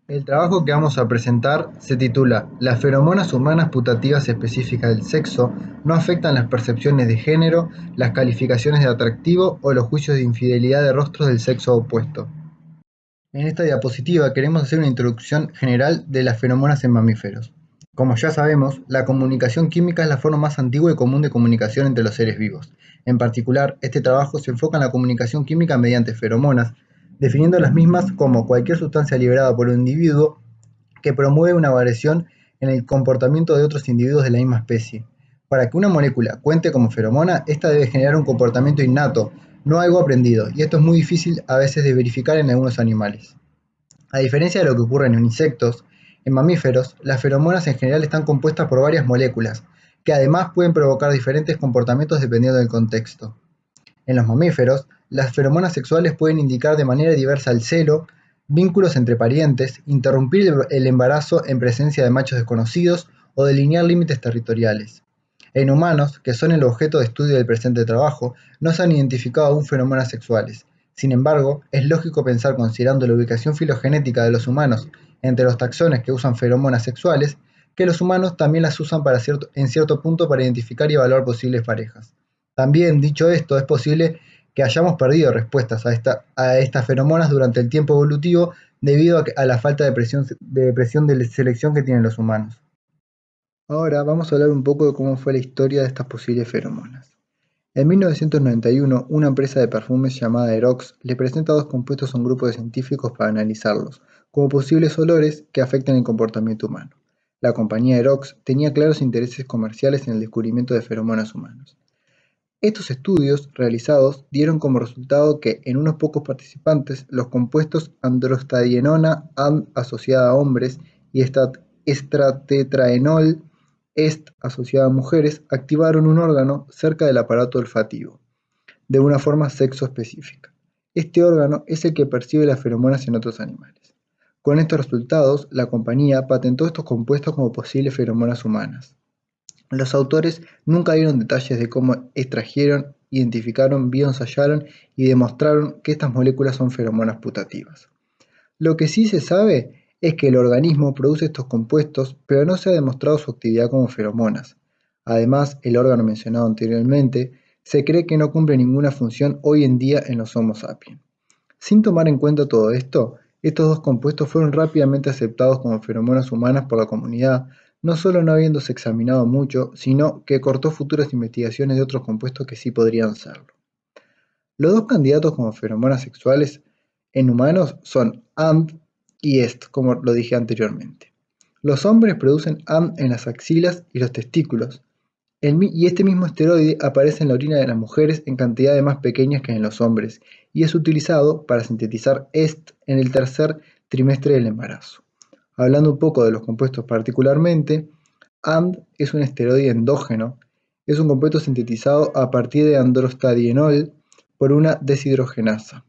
El trabajo que vamos a presentar se titula "Las feromonas humanas putativas específicas del sexo no afectan las percepciones de género, las calificaciones de atractivo o los juicios de infidelidad de rostros del sexo opuesto". En esta diapositiva queremos hacer una introducción general de las feromonas en mamíferos. Como ya sabemos, la comunicación química es la forma más antigua y común de comunicación entre los seres vivos. En particular, este trabajo se enfoca en la comunicación química mediante feromonas, definiendo las mismas como cualquier sustancia liberada por un individuo que promueve una variación en el comportamiento de otros individuos de la misma especie. Para que una molécula cuente como feromona, esta debe generar un comportamiento innato, no algo aprendido, y esto es muy difícil a veces de verificar en algunos animales. A diferencia de lo que ocurre en insectos, en mamíferos, las feromonas en general están compuestas por varias moléculas, que además pueden provocar diferentes comportamientos dependiendo del contexto. En los mamíferos, las feromonas sexuales pueden indicar de manera diversa el celo, vínculos entre parientes, interrumpir el embarazo en presencia de machos desconocidos o delinear límites territoriales. En humanos, que son el objeto de estudio del presente trabajo, no se han identificado aún feromonas sexuales. Sin embargo, es lógico pensar, considerando la ubicación filogenética de los humanos entre los taxones que usan feromonas sexuales, que los humanos también las usan en cierto punto para identificar y evaluar posibles parejas. También, dicho esto, es posible que hayamos perdido respuestas a estas feromonas durante el tiempo evolutivo debido a la falta de presión de selección que tienen los humanos. Ahora vamos a hablar un poco de cómo fue la historia de estas posibles feromonas. En 1991, una empresa de perfumes llamada Erox le presenta dos compuestos a un grupo de científicos para analizarlos, como posibles olores que afectan el comportamiento humano. La compañía Erox tenía claros intereses comerciales en el descubrimiento de feromonas humanos. Estos estudios realizados dieron como resultado que en unos pocos participantes los compuestos androstadienona and asociada a hombres y estratetraenol est asociada a mujeres activaron un órgano cerca del aparato olfativo, de una forma sexo específica. Este órgano es el que percibe las feromonas en otros animales. Con estos resultados, la compañía patentó estos compuestos como posibles feromonas humanas. Los autores nunca dieron detalles de cómo extrajeron, identificaron, bioensayaron y demostraron que estas moléculas son feromonas putativas. Lo que sí se sabe es que el organismo produce estos compuestos, pero no se ha demostrado su actividad como feromonas. Además, el órgano mencionado anteriormente se cree que no cumple ninguna función hoy en día en los Homo sapiens. Sin tomar en cuenta todo esto, estos dos compuestos fueron rápidamente aceptados como feromonas humanas por la comunidad, no solo no habiéndose examinado mucho, sino que cortó futuras investigaciones de otros compuestos que sí podrían serlo. Los dos candidatos como feromonas sexuales en humanos son AND y EST, como lo dije anteriormente. Los hombres producen AND en las axilas y los testículos, y este mismo esteroide aparece en la orina de las mujeres en cantidades más pequeñas que en los hombres y es utilizado para sintetizar EST en el tercer trimestre del embarazo. Hablando un poco de los compuestos particularmente, AND es un esteroide endógeno, es un compuesto sintetizado a partir de androstadienol por una deshidrogenasa.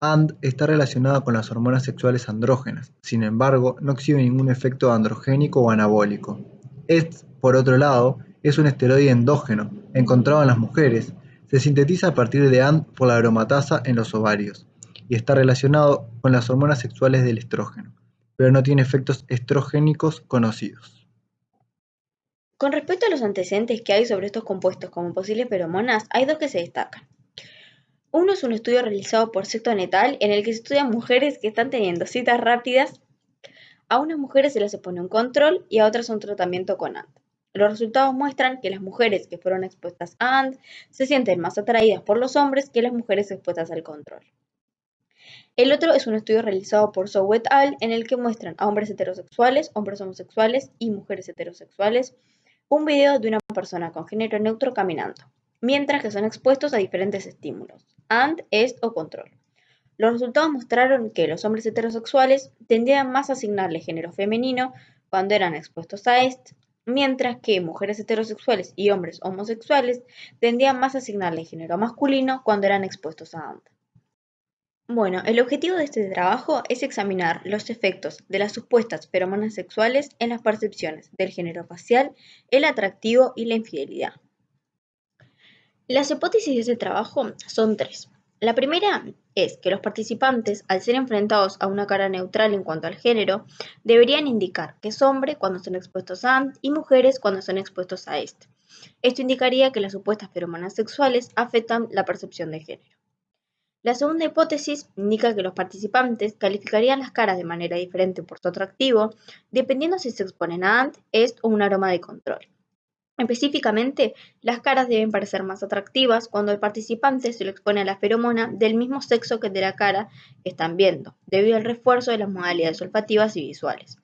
AND está relacionada con las hormonas sexuales andrógenas, sin embargo, no exhibe ningún efecto androgénico o anabólico. EST, por otro lado, es un esteroide endógeno, encontrado en las mujeres. Se sintetiza a partir de AND por la aromatasa en los ovarios y está relacionado con las hormonas sexuales del estrógeno, pero no tiene efectos estrogénicos conocidos. Con respecto a los antecedentes que hay sobre estos compuestos como posibles feromonas, hay dos que se destacan. Uno es un estudio realizado por Sexton et al. En el que se estudian mujeres que están teniendo citas rápidas. A unas mujeres se les pone un control y a otras un tratamiento con AND. Los resultados muestran que las mujeres que fueron expuestas a AND se sienten más atraídas por los hombres que las mujeres expuestas al control. El otro es un estudio realizado por Zhou et al. En el que muestran a hombres heterosexuales, hombres homosexuales y mujeres heterosexuales un video de una persona con género neutro caminando, mientras que son expuestos a diferentes estímulos, AND, EST o control. Los resultados mostraron que los hombres heterosexuales tendían más a asignarle género femenino cuando eran expuestos a EST, mientras que mujeres heterosexuales y hombres homosexuales tendían más a asignarle género masculino cuando eran expuestos a AND. Bueno, el objetivo de este trabajo es examinar los efectos de las supuestas feromonas sexuales en las percepciones del género facial, el atractivo y la infidelidad. Las hipótesis de este trabajo son tres. La primera es que los participantes, al ser enfrentados a una cara neutral en cuanto al género, deberían indicar que es hombre cuando son expuestos a ANT y mujeres cuando son expuestos a EST. Esto indicaría que las supuestas feromonas sexuales afectan la percepción de género. La segunda hipótesis indica que los participantes calificarían las caras de manera diferente por su atractivo, dependiendo si se exponen a ANT, EST o un aroma de control. Específicamente, las caras deben parecer más atractivas cuando el participante se lo expone a la feromona del mismo sexo que de la cara que están viendo, debido al refuerzo de las modalidades olfativas y visuales.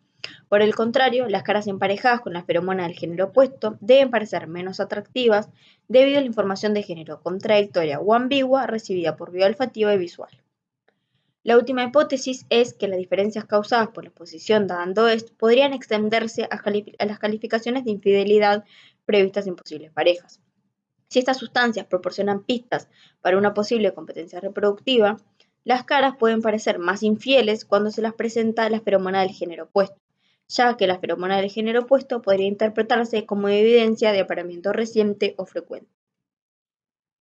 Por el contrario, las caras emparejadas con la feromona del género opuesto deben parecer menos atractivas debido a la información de género contradictoria o ambigua recibida por vía olfativa y visual. La última hipótesis es que las diferencias causadas por la exposición de ANT-OEST podrían extenderse a las calificaciones de infidelidad previstas en posibles parejas. Si estas sustancias proporcionan pistas para una posible competencia reproductiva, las caras pueden parecer más infieles cuando se las presenta la feromona del género opuesto, ya que la feromona del género opuesto podría interpretarse como evidencia de apareamiento reciente o frecuente.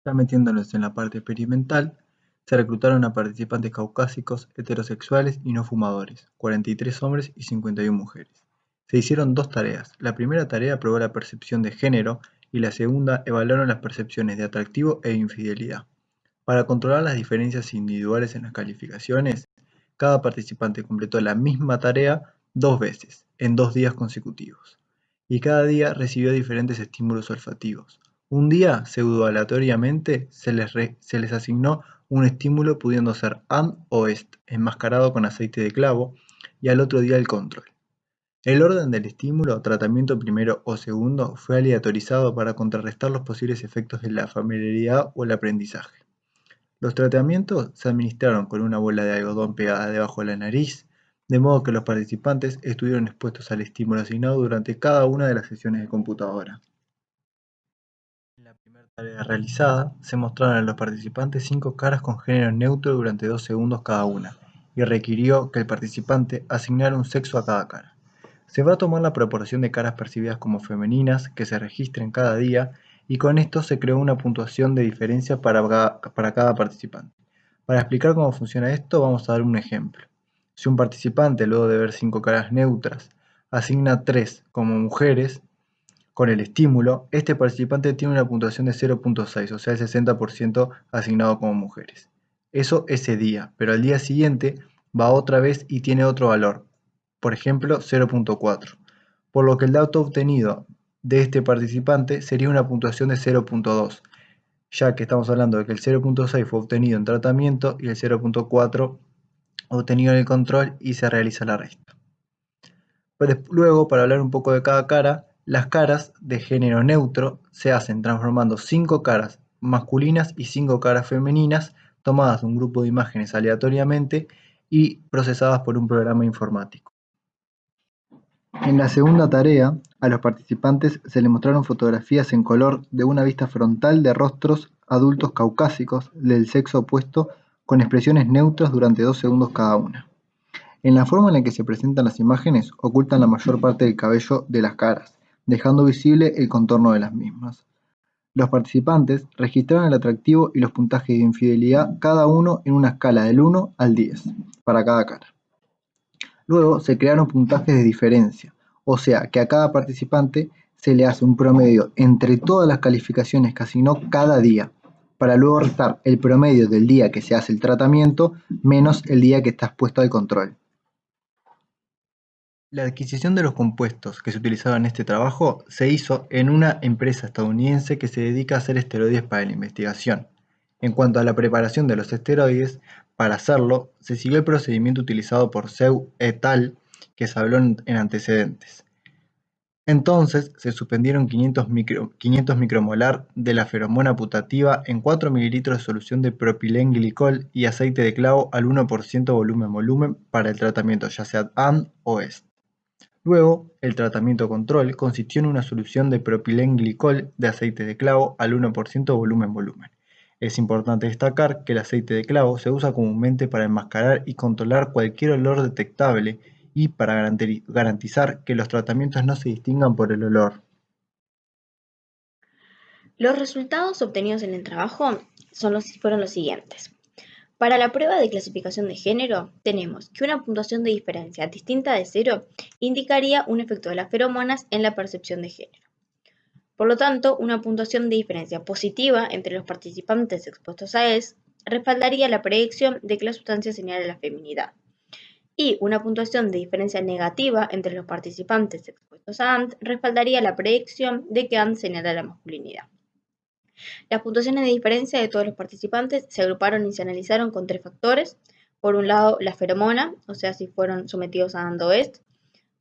Ya metiéndonos en la parte experimental, se reclutaron a participantes caucásicos, heterosexuales y no fumadores, 43 hombres y 51 mujeres. Se hicieron dos tareas. La primera tarea probó la percepción de género y la segunda evaluaron las percepciones de atractivo e infidelidad. Para controlar las diferencias individuales en las calificaciones, cada participante completó la misma tarea 2 veces, en 2 días consecutivos, y cada día recibió diferentes estímulos olfativos. Un día, pseudo-aleatoriamente, se les asignó un estímulo pudiendo ser ANT o EST, enmascarado con aceite de clavo, y al otro día el control. El orden del estímulo, tratamiento primero o segundo, fue aleatorizado para contrarrestar los posibles efectos de la familiaridad o el aprendizaje. Los tratamientos se administraron con una bola de algodón pegada debajo de la nariz, de modo que los participantes estuvieron expuestos al estímulo asignado durante cada una de las sesiones de computadora. En la primera tarea realizada, se mostraron a los participantes 5 caras con género neutro durante 2 segundos cada una, y requirió que el participante asignara un sexo a cada cara. Se va a tomar la proporción de caras percibidas como femeninas que se registren cada día, y con esto se creó una puntuación de diferencia para cada participante. Para explicar cómo funciona esto, vamos a dar un ejemplo. Si un participante, luego de ver 5 caras neutras, asigna 3 como mujeres, con el estímulo, este participante tiene una puntuación de 0.6, o sea, el 60% asignado como mujeres. Eso ese día, pero al día siguiente va otra vez y tiene otro valor, por ejemplo 0.4, por lo que el dato obtenido de este participante sería una puntuación de 0.2, ya que estamos hablando de que el 0.6 fue obtenido en tratamiento y el 0.4 obtenido en el control y se realiza la resta. Luego, para hablar un poco de cada cara, las caras de género neutro se hacen transformando 5 caras masculinas y 5 caras femeninas tomadas de un grupo de imágenes aleatoriamente y procesadas por un programa informático. En la segunda tarea, a los participantes se les mostraron fotografías en color de una vista frontal de rostros adultos caucásicos del sexo opuesto con expresiones neutras durante 2 segundos cada una. En la forma en la que se presentan las imágenes, ocultan la mayor parte del cabello de las caras, dejando visible el contorno de las mismas. Los participantes registraron el atractivo y los puntajes de infidelidad cada uno en una escala del 1 al 10 para cada cara. Luego se crearon puntajes de diferencia, o sea que a cada participante se le hace un promedio entre todas las calificaciones que asignó cada día, para luego restar el promedio del día que se hace el tratamiento menos el día que está expuesto al control. La adquisición de los compuestos que se utilizaban en este trabajo se hizo en una empresa estadounidense que se dedica a hacer esteroides para la investigación. En cuanto a la preparación de los esteroides, para hacerlo se siguió el procedimiento utilizado por Seu et al. Que se habló en antecedentes. Entonces se suspendieron 500 micromolar de la feromona putativa en 4 mililitros de solución de propilenglicol y aceite de clavo al 1% volumen-volumen para el tratamiento ya sea ANT o EST. Luego, el tratamiento control consistió en una solución de propilenglicol de aceite de clavo al 1% volumen-volumen. Es importante destacar que el aceite de clavo se usa comúnmente para enmascarar y controlar cualquier olor detectable y para garantizar que los tratamientos no se distingan por el olor. Los resultados obtenidos en el trabajo fueron los siguientes. Para la prueba de clasificación de género, tenemos que una puntuación de diferencia distinta de 0 indicaría un efecto de las feromonas en la percepción de género. Por lo tanto, una puntuación de diferencia positiva entre los participantes expuestos a EST respaldaría la predicción de que la sustancia señala la feminidad. Y una puntuación de diferencia negativa entre los participantes expuestos a ANT respaldaría la predicción de que ANT señala la masculinidad. Las puntuaciones de diferencia de todos los participantes se agruparon y se analizaron con 3 factores. Por un lado, la feromona, o sea, si fueron sometidos a ANT o EST.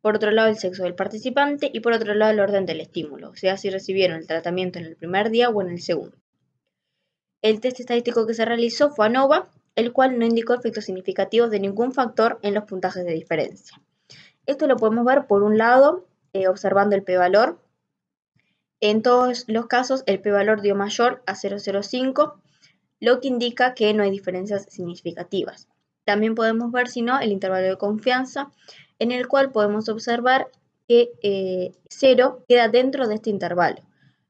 Por otro lado, el sexo del participante y por otro lado, el orden del estímulo, o sea, si recibieron el tratamiento en el primer día o en el segundo. El test estadístico que se realizó fue ANOVA, el cual no indicó efectos significativos de ningún factor en los puntajes de diferencia. Esto lo podemos ver por un lado, observando el p-valor. En todos los casos, el p-valor dio mayor a 0,05, lo que indica que no hay diferencias significativas. También podemos ver, si no, el intervalo de confianza, en el cual podemos observar que 0 queda dentro de este intervalo,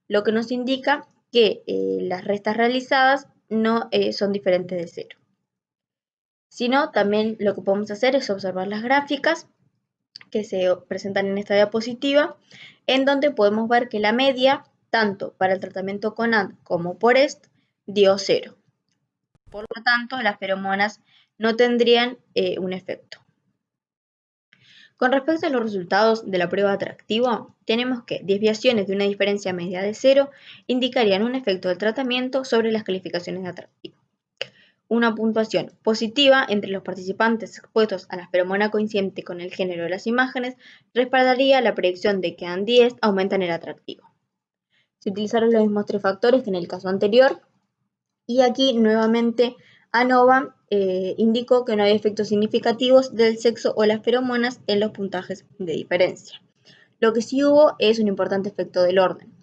lo que nos indica que las restas realizadas no son diferentes de 0. Si no, también lo que podemos hacer es observar las gráficas que se presentan en esta diapositiva, en donde podemos ver que la media, tanto para el tratamiento con ANT como por EST, dio 0. Por lo tanto, las feromonas no tendrían un efecto. Con respecto a los resultados de la prueba de atractivo, tenemos que desviaciones de una diferencia media de 0 indicarían un efecto del tratamiento sobre las calificaciones de atractivo. Una puntuación positiva entre los participantes expuestos a la feromona coincidente con el género de las imágenes respaldaría la predicción de que ANT-EST aumentan el atractivo. Se utilizaron los mismos 3 factores que en el caso anterior, y aquí nuevamente ANOVA indicó que no hay efectos significativos del sexo o las feromonas en los puntajes de diferencia. Lo que sí hubo es un importante efecto del orden.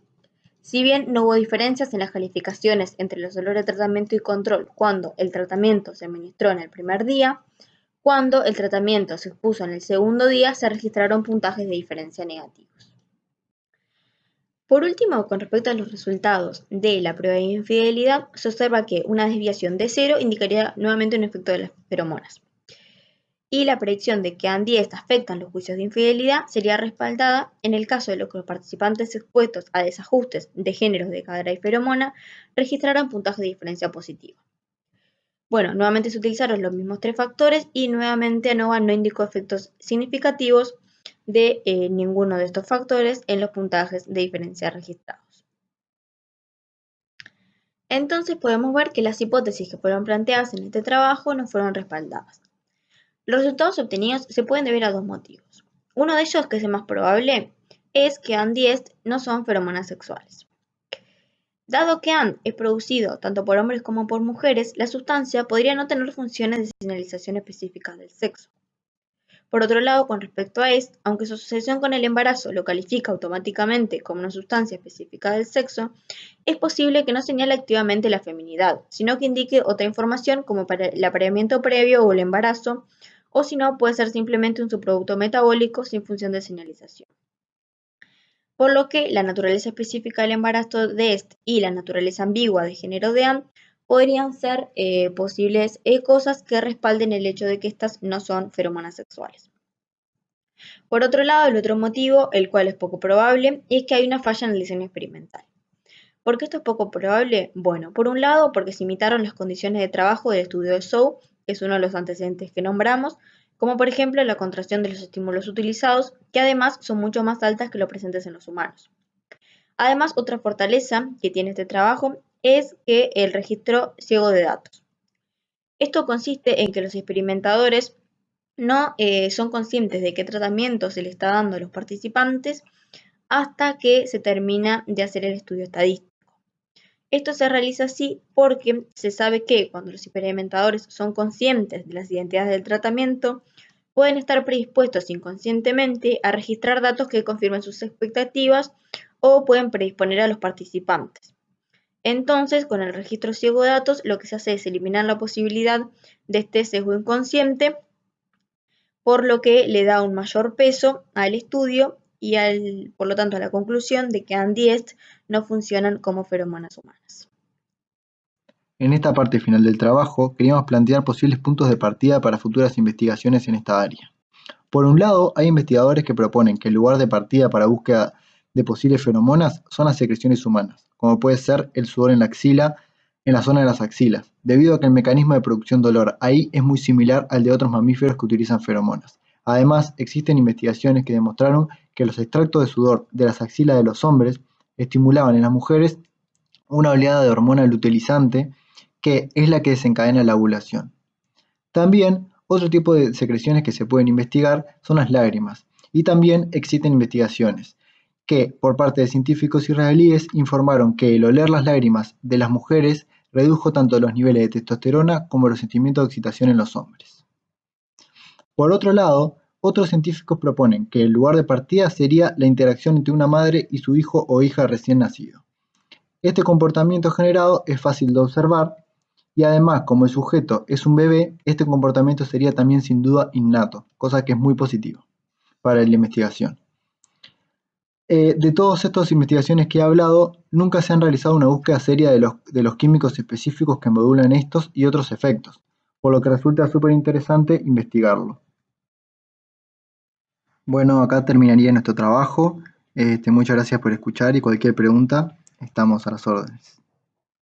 Si bien no hubo diferencias en las calificaciones entre los dolores de tratamiento y control cuando el tratamiento se administró en el primer día, cuando el tratamiento se expuso en el segundo día se registraron puntajes de diferencia negativos. Por último, con respecto a los resultados de la prueba de infidelidad, se observa que una desviación de 0 indicaría nuevamente un efecto de las feromonas. Y la predicción de que ANT-EST afectan los juicios de infidelidad sería respaldada en el caso de los que los participantes expuestos a desajustes de géneros de cadera y feromona registraran puntaje de diferencia positivo. Bueno, nuevamente se utilizaron los mismos 3 factores y nuevamente ANOVA no indicó efectos significativos de ninguno de estos factores en los puntajes de diferencia registrados. Entonces podemos ver que las hipótesis que fueron planteadas en este trabajo no fueron respaldadas. Los resultados obtenidos se pueden deber a 2 motivos. Uno de ellos, que es el más probable, es que ANT-EST no son feromonas sexuales. Dado que ANT es producido tanto por hombres como por mujeres, la sustancia podría no tener funciones de señalización específicas del sexo. Por otro lado, con respecto a EST, aunque su asociación con el embarazo lo califica automáticamente como una sustancia específica del sexo, es posible que no señale activamente la feminidad, sino que indique otra información como para el apareamiento previo o el embarazo, o si no, puede ser simplemente un subproducto metabólico sin función de señalización. Por lo que la naturaleza específica del embarazo de EST y la naturaleza ambigua de género de ANT podrían ser posibles cosas que respalden el hecho de que estas no son feromonas sexuales. Por otro lado, el otro motivo, el cual es poco probable, es que hay una falla en el diseño experimental. ¿Por qué esto es poco probable? Bueno, por un lado, porque se imitaron las condiciones de trabajo del estudio de Zhou, que es uno de los antecedentes que nombramos, como por ejemplo la contracción de los estímulos utilizados, que además son mucho más altas que lo presentes en los humanos. Además, otra fortaleza que tiene este trabajo es que el registro ciego de datos. Esto consiste en que los experimentadores no son conscientes de qué tratamiento se le está dando a los participantes hasta que se termina de hacer el estudio estadístico. Esto se realiza así porque se sabe que cuando los experimentadores son conscientes de las identidades del tratamiento, pueden estar predispuestos inconscientemente a registrar datos que confirmen sus expectativas o pueden predisponer a los participantes. Entonces, con el registro ciego de datos, lo que se hace es eliminar la posibilidad de este sesgo inconsciente, por lo que le da un mayor peso al estudio y por lo tanto a la conclusión de que ANT-EST no funcionan como feromonas humanas. En esta parte final del trabajo, queríamos plantear posibles puntos de partida para futuras investigaciones en esta área. Por un lado, hay investigadores que proponen que el lugar de partida para búsqueda de posibles feromonas son las secreciones humanas, como puede ser el sudor en la axila, en la zona de las axilas, debido a que el mecanismo de producción de olor ahí es muy similar al de otros mamíferos que utilizan feromonas. Además, existen investigaciones que demostraron que los extractos de sudor de las axilas de los hombres estimulaban en las mujeres una oleada de hormona luteinizante que es la que desencadena la ovulación. También, otro tipo de secreciones que se pueden investigar son las lágrimas, y también existen investigaciones que, por parte de científicos israelíes, informaron que el oler las lágrimas de las mujeres redujo tanto los niveles de testosterona como los sentimientos de excitación en los hombres. Por otro lado, otros científicos proponen que el lugar de partida sería la interacción entre una madre y su hijo o hija recién nacido. Este comportamiento generado es fácil de observar y además, como el sujeto es un bebé, este comportamiento sería también sin duda innato, cosa que es muy positivo para la investigación. De todas estas investigaciones que he hablado, nunca se han realizado una búsqueda seria de los químicos específicos que modulan estos y otros efectos, por lo que resulta súper interesante investigarlo. Bueno, acá terminaría nuestro trabajo. Muchas gracias por escuchar y cualquier pregunta, estamos a las órdenes.